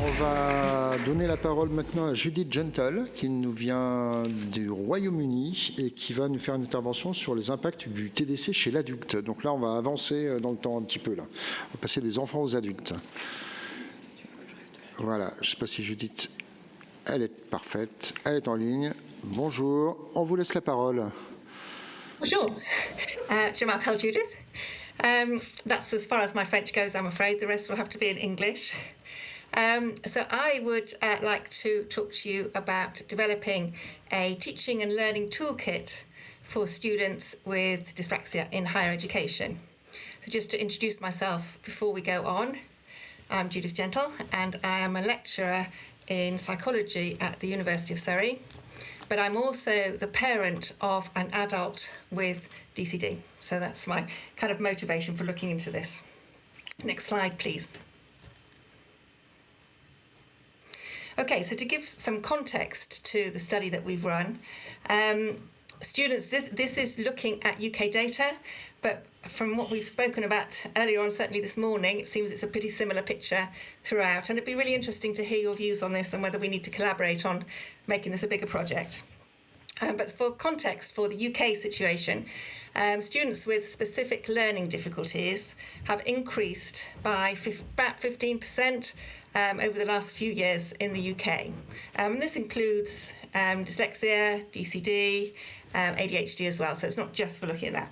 On va donner la parole maintenant à Judith Gentle, qui nous vient du Royaume Uni et qui va nous faire une intervention sur les impacts du TDC chez l'adulte. Donc là, on va avancer dans le temps un petit peu. Là. On va passer des enfants aux adultes. Voilà, je ne sais pas si Judith, elle est parfaite, elle est en ligne. Bonjour, on vous laisse la parole. Bonjour, je m'appelle Judith. That's as far as my French goes, I'm afraid. The rest will have to be in English. So I would like to talk to you about developing a teaching and learning toolkit for students with dyspraxia in higher education. So just to introduce myself before we go on, I'm Judith Gentle and I am a lecturer in psychology at the University of Surrey, but I'm also the parent of an adult with DCD. So that's my kind of motivation for looking into this. Next slide, please. Okay, so to give some context to the study that we've run, students, this is looking at UK data, but from what we've spoken about earlier on, certainly this morning, it seems it's a pretty similar picture throughout, and it'd be really interesting to hear your views on this and whether we need to collaborate on making this a bigger project. But for context, for the UK situation, students with specific learning difficulties have increased by about 15% over the last few years in the UK. And this includes dyslexia, DCD, ADHD as well, so it's not just for looking at that.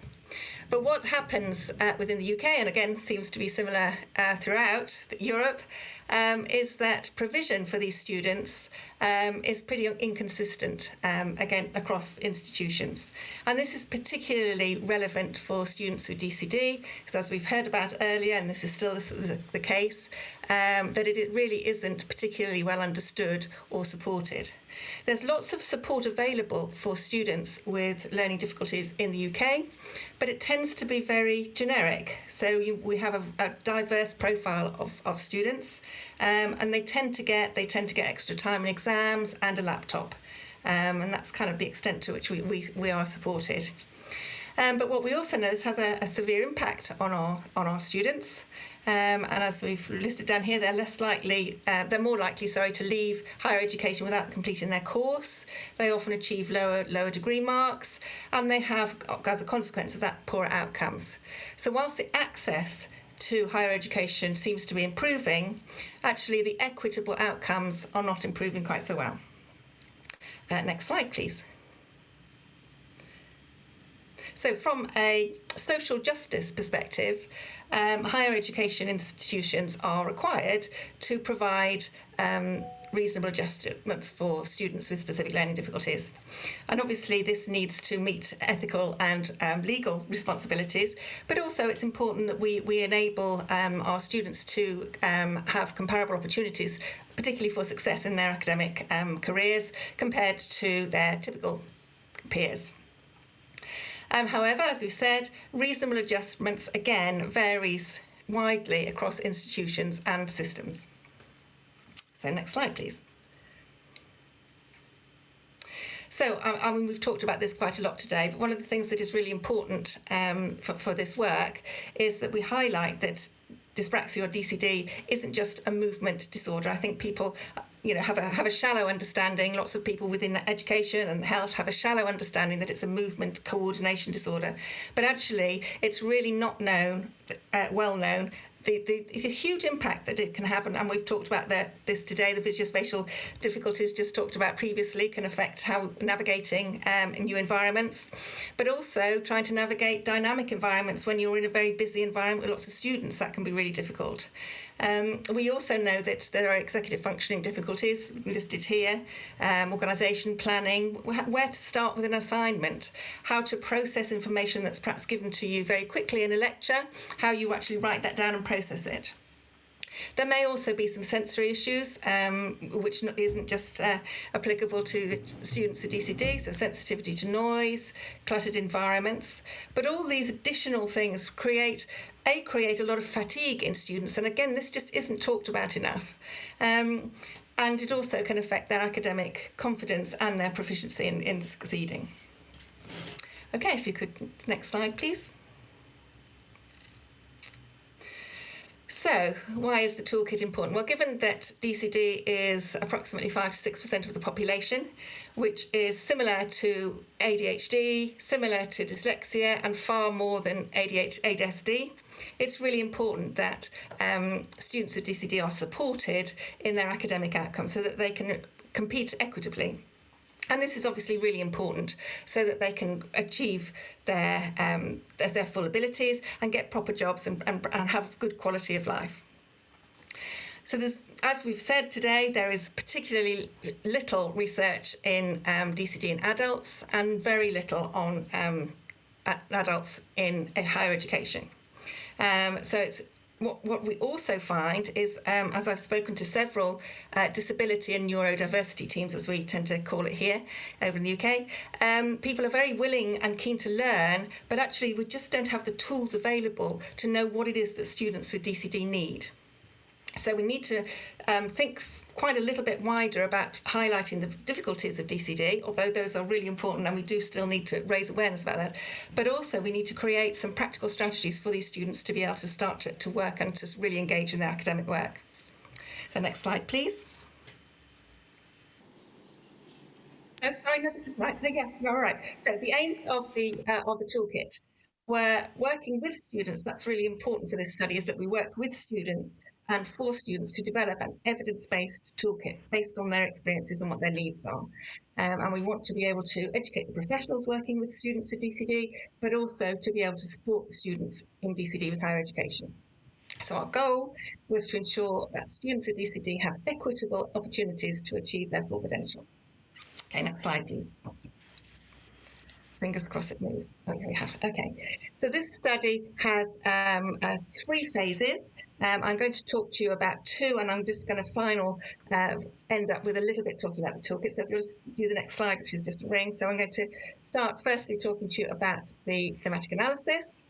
But what happens within the UK, and again seems to be similar throughout Europe, is that provision for these students is pretty inconsistent, again, across institutions. And this is particularly relevant for students with DCD, because as we've heard about earlier, and this is still the case, that it really isn't particularly well understood or supported. There's lots of support available for students with learning difficulties in the UK, but it tends to be very generic. So we have a diverse profile of students, and they tend to get extra time in exams and a laptop, and that's kind of the extent to which we are supported. But what we also know is has a severe impact on our students. And as we've listed down here, they're more likely to leave higher education without completing their course. They often achieve lower degree marks, and they have, as a consequence of that, poorer outcomes. So whilst the access to higher education seems to be improving, actually the equitable outcomes are not improving quite so well. Next slide, please. So from a social justice perspective, higher education institutions are required to provide reasonable adjustments for students with specific learning difficulties. And obviously this needs to meet ethical and legal responsibilities, but also it's important that we enable our students to have comparable opportunities, particularly for success in their academic careers compared to their typical peers. However, as we've said, reasonable adjustments, again, varies widely across institutions and systems. So next slide, please. So, we've talked about this quite a lot today, but one of the things that is really important for this work is that we highlight that dyspraxia or DCD isn't just a movement disorder. I think people have a shallow understanding. Lots of people within education and health have a shallow understanding that it's a movement coordination disorder, but actually it's really not well known. The huge impact that it can have, and we've talked about this today, the visuospatial difficulties just talked about previously can affect how navigating new environments, but also trying to navigate dynamic environments when you're in a very busy environment with lots of students, that can be really difficult. We also know that there are executive functioning difficulties listed here, organisation, planning, where to start with an assignment, how to process information that's perhaps given to you very quickly in a lecture, how you actually write that down and process it. There may also be some sensory issues, which isn't just applicable to students with DCD, so sensitivity to noise, cluttered environments. But all these additional things create a lot of fatigue in students, and again, this just isn't talked about enough. And it also can affect their academic confidence and their proficiency in succeeding. Okay, if you could, next slide, please. So, why is the toolkit important? Well, given that DCD is approximately 5 to 6% of the population, which is similar to ADHD, similar to dyslexia, and far more than ADHD, it's really important that students with DCD are supported in their academic outcomes so that they can compete equitably. And this is obviously really important so that they can achieve their full abilities and get proper jobs and have good quality of life. So as we've said today, there is particularly little research in DCD in adults and very little on adults in higher education. So it's what we also find is, as I've spoken to several disability and neurodiversity teams, as we tend to call it here over in the UK, people are very willing and keen to learn, but actually we just don't have the tools available to know what it is that students with DCD need. So we need to think quite a little bit wider about highlighting the difficulties of DCD, although those are really important and we do still need to raise awareness about that. But also we need to create some practical strategies for these students to be able to start to work and to really engage in their academic work. So next slide, please. Oh, sorry, no, this is right. No, yeah, you're all right. So the aims of the toolkit were working with students. That's really important for this study, is that we work with students and for students to develop an evidence-based toolkit based on their experiences and what their needs are. And we want to be able to educate the professionals working with students with DCD, but also to be able to support the students in DCD with higher education. So our goal was to ensure that students with DCD have equitable opportunities to achieve their full potential. Okay, next slide, please. Fingers crossed it moves. Oh, here we have. Okay, so this study has 3 phases. I'm going to talk to you about 2, and I'm just going to end up with a little bit talking about the toolkit. So if you'll just do the next slide, which is just a ring. So I'm going to start firstly talking to you about the thematic analysis.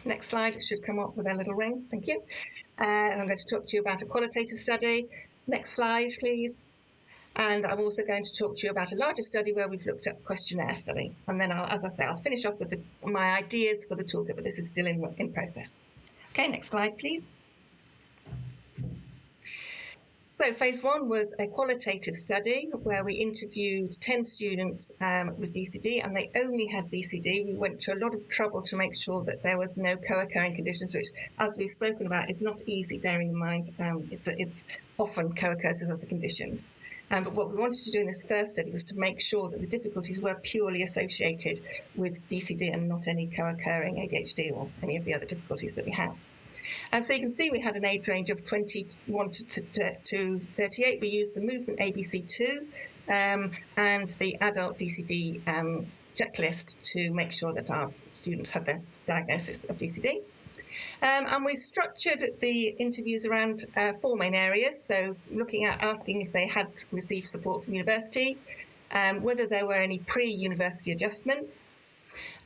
Next slide, it should come up with a little ring. Thank you. I'm going to talk to you about a qualitative study. Next slide, please. And I'm also going to talk to you about a larger study where we've looked at questionnaire study. And then, as I say, I'll finish off with my ideas for the toolkit, but this is still in process. Okay, next slide, please. So phase 1 was a qualitative study where we interviewed 10 students with DCD, and they only had DCD. We went to a lot of trouble to make sure that there was no co-occurring conditions, which, as we've spoken about, is not easy, bearing in mind it's often co-occurs with other conditions. But what we wanted to do in this first study was to make sure that the difficulties were purely associated with DCD and not any co-occurring ADHD or any of the other difficulties that we have. So you can see we had an age range of 21 to 38. We used the movement ABC2 and the adult DCD checklist to make sure that our students had their diagnosis of DCD. And we structured the interviews around 4 main areas. So looking at asking if they had received support from university, whether there were any pre-university adjustments,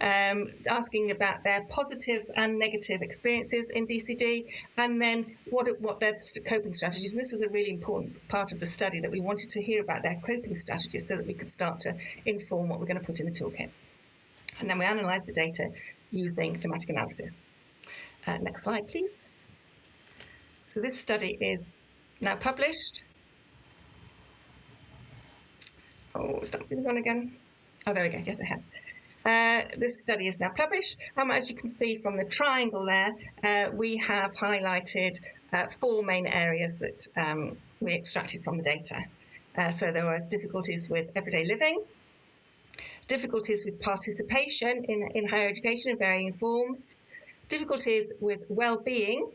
asking about their positives and negative experiences in DCD, and then what their coping strategies. And this was a really important part of the study, that we wanted to hear about their coping strategies so that we could start to inform what we're going to put in the toolkit. And then we analysed the data using thematic analysis. Next slide, please. So this study is now published. Oh, stop moving on again. Oh, there we go. Yes, it has. This study is now published. As you can see from the triangle there, we have highlighted 4 main areas that we extracted from the data. So there was difficulties with everyday living, difficulties with participation in higher education in varying forms, difficulties with well-being,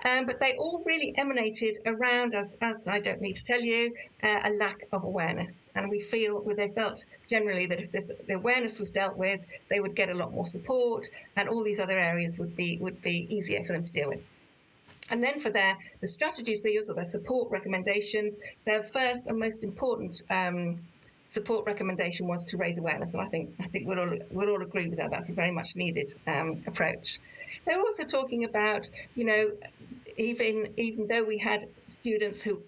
but they all really emanated around, as I don't need to tell you, a lack of awareness. And they felt generally that if the awareness was dealt with, they would get a lot more support, and all these other areas would be easier for them to deal with. And then for the strategies they use, or their support recommendations, their first and most important support recommendation was to raise awareness, and I think we'll all agree with that. That's a very much needed approach. They were also talking about, even though we had students who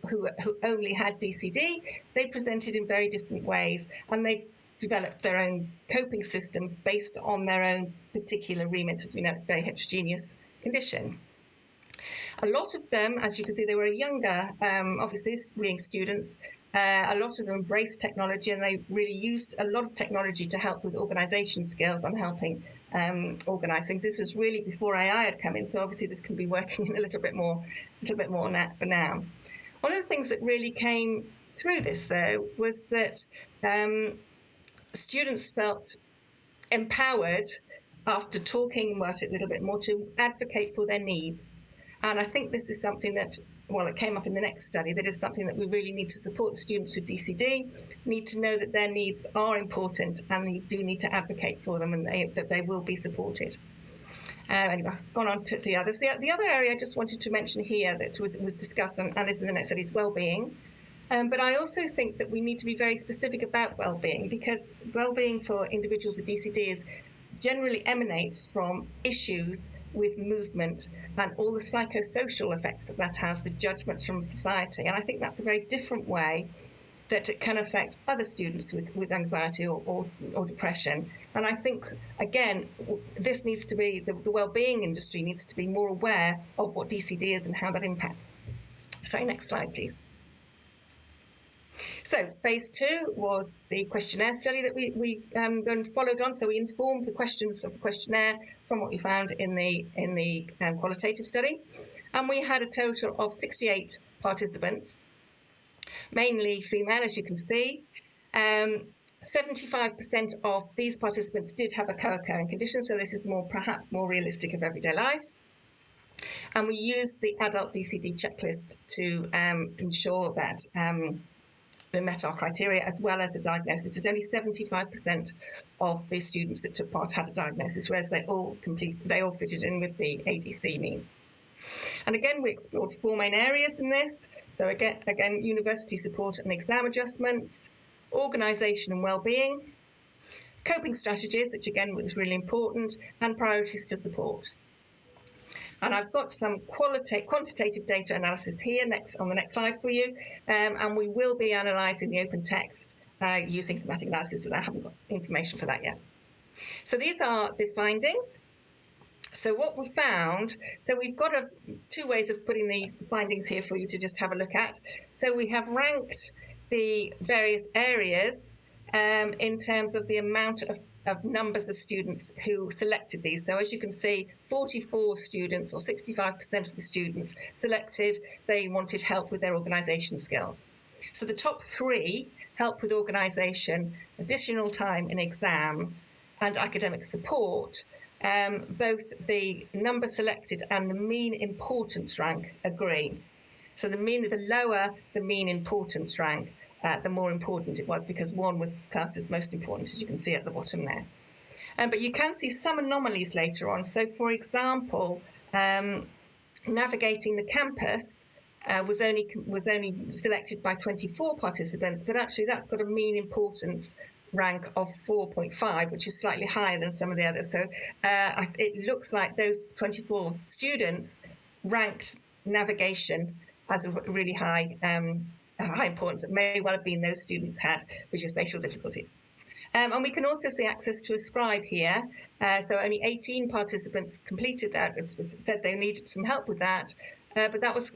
only had DCD, they presented in very different ways, and they developed their own coping systems based on their own particular remit. As we know, it's a very heterogeneous condition. A lot of them, as you can see, they were younger, obviously, being students. A lot of them embraced technology, and they really used a lot of technology to help with organisation skills and helping organise things. This was really before AI had come in, so obviously this can be working in a little bit more for now. One of the things that really came through this, though, was that students felt empowered after talking about it a little bit more to advocate for their needs. And I think this is something that, well, it came up in the next study, that is something that we really need to support the students with DCD, need to know that their needs are important and they do need to advocate for them, and that they will be supported. Anyway, I've gone on to the others. The other area I just wanted to mention here that was discussed and is in the next study is well-being. But I also think that we need to be very specific about well-being, because well-being for individuals with DCD generally emanates from issues with movement and all the psychosocial effects that has, the judgments from society. And I think that's a very different way that it can affect other students with anxiety or depression. And I think, again, this needs to be, the well-being industry needs to be more aware of what DCD is and how that impacts. Sorry, next slide, please. So phase 2 was the questionnaire study that we then followed on. So we informed the questions of the questionnaire from what we found in the qualitative study. And we had a total of 68 participants, mainly female, as you can see. 75% of these participants did have a co-occurring condition, so this is perhaps more realistic of everyday life. And we used the adult DCD checklist to ensure that they met our criteria, as well as a diagnosis, because only 75% of the students that took part had a diagnosis, whereas they all fitted in with the ADC mean. And again, we explored 4 main areas in this. So again, university support and exam adjustments, organisation and well-being, coping strategies, which again was really important, and priorities for support. And I've got some quantitative data analysis here on the next slide for you, and we will be analysing the open text using thematic analysis, but I haven't got information for that yet. So these are the findings. So what we found, so we've got 2 ways of putting the findings here for you to just have a look at. So we have ranked the various areas in terms of the amount of numbers of students who selected these. So as you can see, 44 students, or 65% of the students selected they wanted help with their organisation skills. So the top 3, help with organisation, additional time in exams, and academic support, both the number selected and the mean importance rank agree. So the lower the mean importance rank, the more important it was, because 1 was classed as most important, as you can see at the bottom there. But you can see some anomalies later on. So, for example, navigating the campus was only selected by 24 participants, but actually that's got a mean importance rank of 4.5, which is slightly higher than some of the others. So it looks like those 24 students ranked navigation as a really high importance. It may well have been those students had visuospatial difficulties. And we can also see access to a scribe here. So only 18 participants completed that, said they needed some help with that. But that was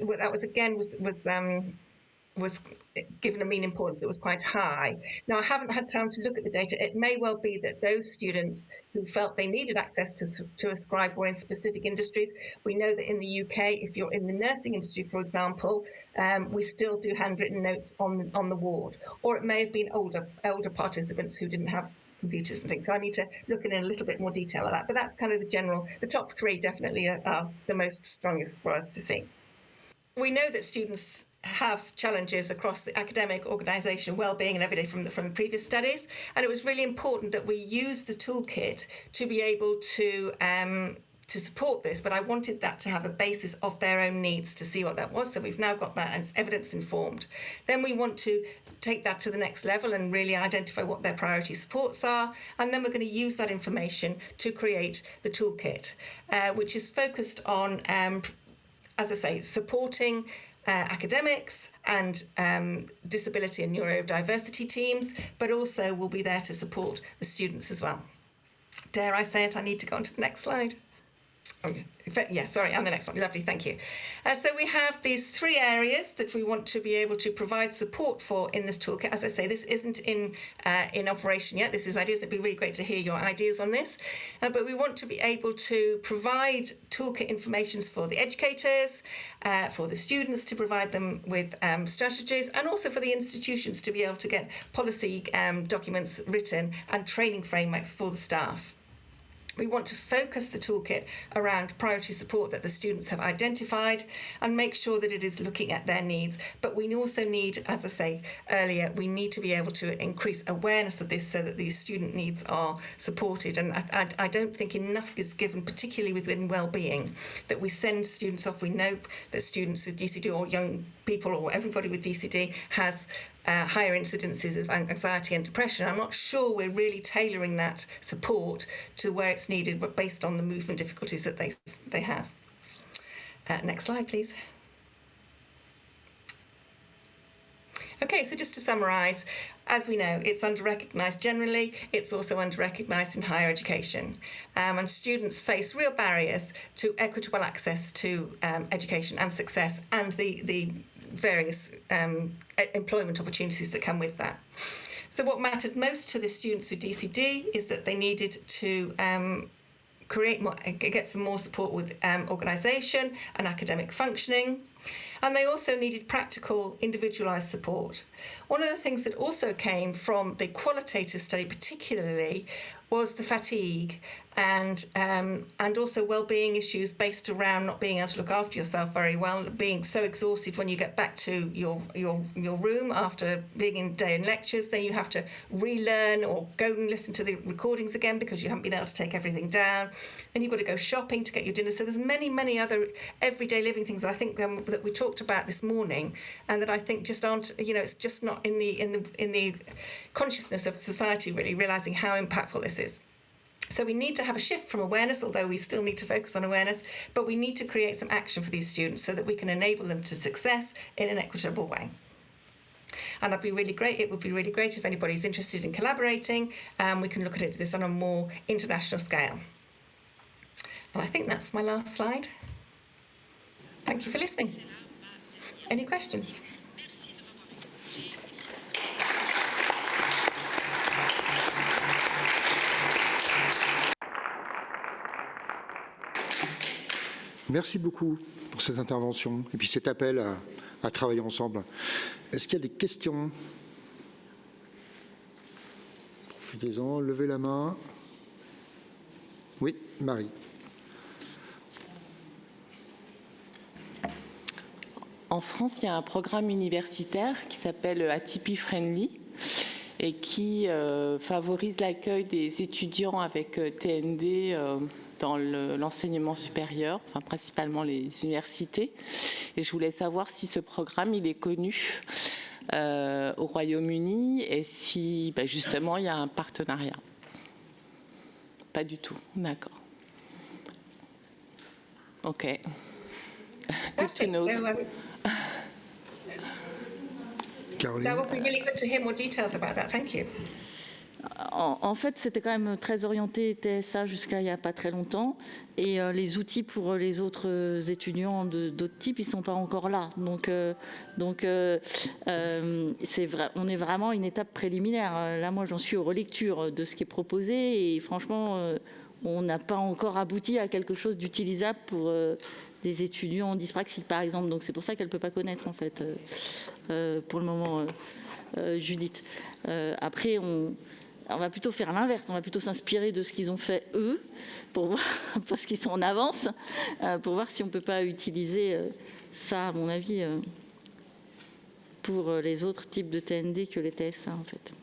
given a mean importance that was quite high. Now, I haven't had time to look at the data. It may well be that those students who felt they needed access to a scribe were in specific industries. We know that in the UK, if you're in the nursing industry, for example, we still do handwritten notes on the ward. Or it may have been older participants who didn't have computers and things. So I need to look in a little bit more detail at that. But that's kind of the top 3 definitely are the most strongest for us to see. We know that students have challenges across the academic, organisation, well-being and everyday from the previous studies, and it was really important that we use the toolkit to be able to support this, but I wanted that to have a basis of their own needs to see what that was. So we've now got that, and it's evidence informed. Then we want to take that to the next level and really identify what their priority supports are, and then we're going to use that information to create the toolkit, which is focused on, as I say, supporting academics and disability and neurodiversity teams, but also will be there to support the students as well. Dare I say it, I need to go on to the next slide. Yeah, sorry, and the next one. Lovely, thank you. So we have these 3 areas that we want to be able to provide support for in this toolkit. As I say, this isn't in operation yet. This is ideas. It'd be really great to hear your ideas on this. But we want to be able to provide toolkit informations for the educators, for the students to provide them with strategies, and also for the institutions to be able to get policy documents written and training frameworks for the staff. We want to focus the toolkit around priority support that the students have identified and make sure that it is looking at their needs. But we also need, as I say earlier, we need to be able to increase awareness of this so that these student needs are supported. And I don't think enough is given, particularly within wellbeing, that we send students off. We know that students with DCD or young people or everybody with DCD has higher incidences of anxiety and depression. I'm not sure we're really tailoring that support to where it's needed, but based on the movement difficulties that they have. Next slide, please. Okay, so just to summarise, as we know, it's under-recognised generally, it's also under-recognised in higher education. And students face real barriers to equitable access to education and success and the various employment opportunities that come with that. So what mattered most to the students with DCD is that they needed to get some more support with organisation and academic functioning. And they also needed practical, individualised support. One of the things that also came from the qualitative study particularly was the fatigue and also well-being issues based around not being able to look after yourself very well, being so exhausted when you get back to your room after being in day in lectures. Then you have to relearn or go and listen to the recordings again because you haven't been able to take everything down. Then you've got to go shopping to get your dinner. So there's many other everyday living things I think that we talked about this morning, and that I think just aren't, it's just not in the consciousness of society really realising how impactful this is. So we need to have a shift from awareness, although we still need to focus on awareness, but we need to create some action for these students so that we can enable them to success in an equitable way. And it would be really great if anybody's interested in collaborating, we can look at this on a more international scale. And I think that's my last slide. Thank you for listening. Any questions? Merci beaucoup pour cette intervention et puis cet appel à travailler ensemble. Est-ce qu'il y a des questions? Profitez-en, levez la main. Oui, Marie. En France, il y a un programme universitaire qui s'appelle Atypie Friendly et qui favorise l'accueil des étudiants avec TND dans l'enseignement supérieur, enfin principalement les universités. Et je voulais savoir si ce programme il est connu au Royaume Uni et si justement il y a un partenariat. Pas du tout, d'accord. Ok. Good to know. Caroline. That would be really good to hear more details about that. Thank you. En fait, c'était quand même très orienté TSA jusqu'à il n'y a pas très longtemps. Et les outils pour les autres étudiants d'autres types, ils ne sont pas encore là. Donc c'est vrai, on est vraiment à une étape préliminaire. Là, moi, j'en suis aux relectures de ce qui est proposé. Et franchement, on n'a pas encore abouti à quelque chose d'utilisable pour des étudiants en dyspraxie, par exemple. Donc c'est pour ça qu'elle ne peut pas connaître, en fait, pour le moment, Judith. Après, on va plutôt faire l'inverse, on va plutôt s'inspirer de ce qu'ils ont fait eux, pour voir, parce qu'ils sont en avance, pour voir si on ne peut pas utiliser ça, à mon avis, pour les autres types de TND que les TSA, en fait.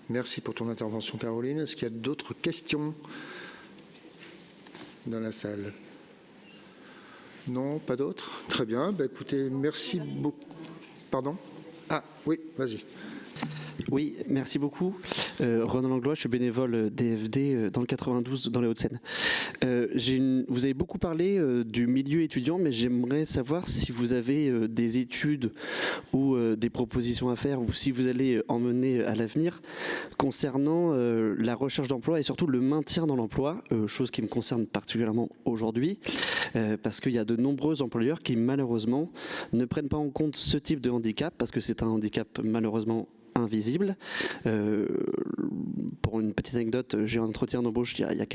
Merci pour ton intervention, Caroline. Est-ce qu'il y a d'autres questions dans la salle? Non, pas d'autres? Très bien. Écoutez, merci beaucoup. Pardon? Ah, oui, vas-y. Oui, merci beaucoup. Ronan Langlois, je suis bénévole DFD dans le 92, dans les Hauts-de-Seine. Vous avez beaucoup parlé du milieu étudiant, mais j'aimerais savoir si vous avez des études ou des propositions à faire, ou si vous allez en mener à l'avenir, concernant la recherche d'emploi et surtout le maintien dans l'emploi, chose qui me concerne particulièrement aujourd'hui, parce qu'il y a de nombreux employeurs qui malheureusement ne prennent pas en compte ce type de handicap, parce que c'est un handicap malheureusement invisible. Pour une petite anecdote, j'ai eu un entretien d'embauche il y a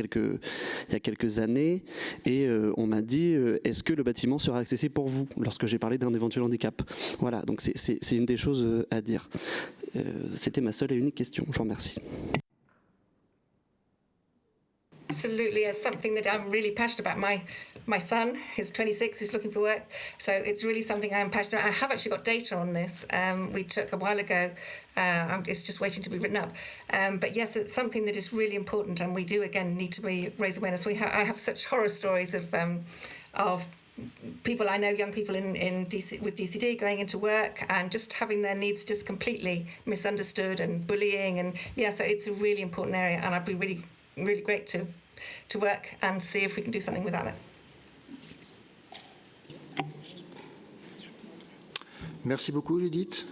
quelques années et on m'a dit est-ce que le bâtiment sera accessible pour vous lorsque j'ai parlé d'un éventuel handicap. Voilà, donc c'est une des choses à dire. C'était ma seule et unique question. Je vous remercie. Absolutely, it's something that I'm really passionate about. My son is 26, he's looking for work, so it's really something I'm passionate about. I have actually got data on this. We took a while ago. It's just waiting to be written up. But yes, it's something that is really important, and we do again need to raise awareness. I have such horror stories of people I know, young people in DC, with DCD going into work and just having their needs just completely misunderstood and bullying, and yeah, so it's a really important area, and I'd be really great to work and see if we can do something without that. Merci beaucoup, Judith.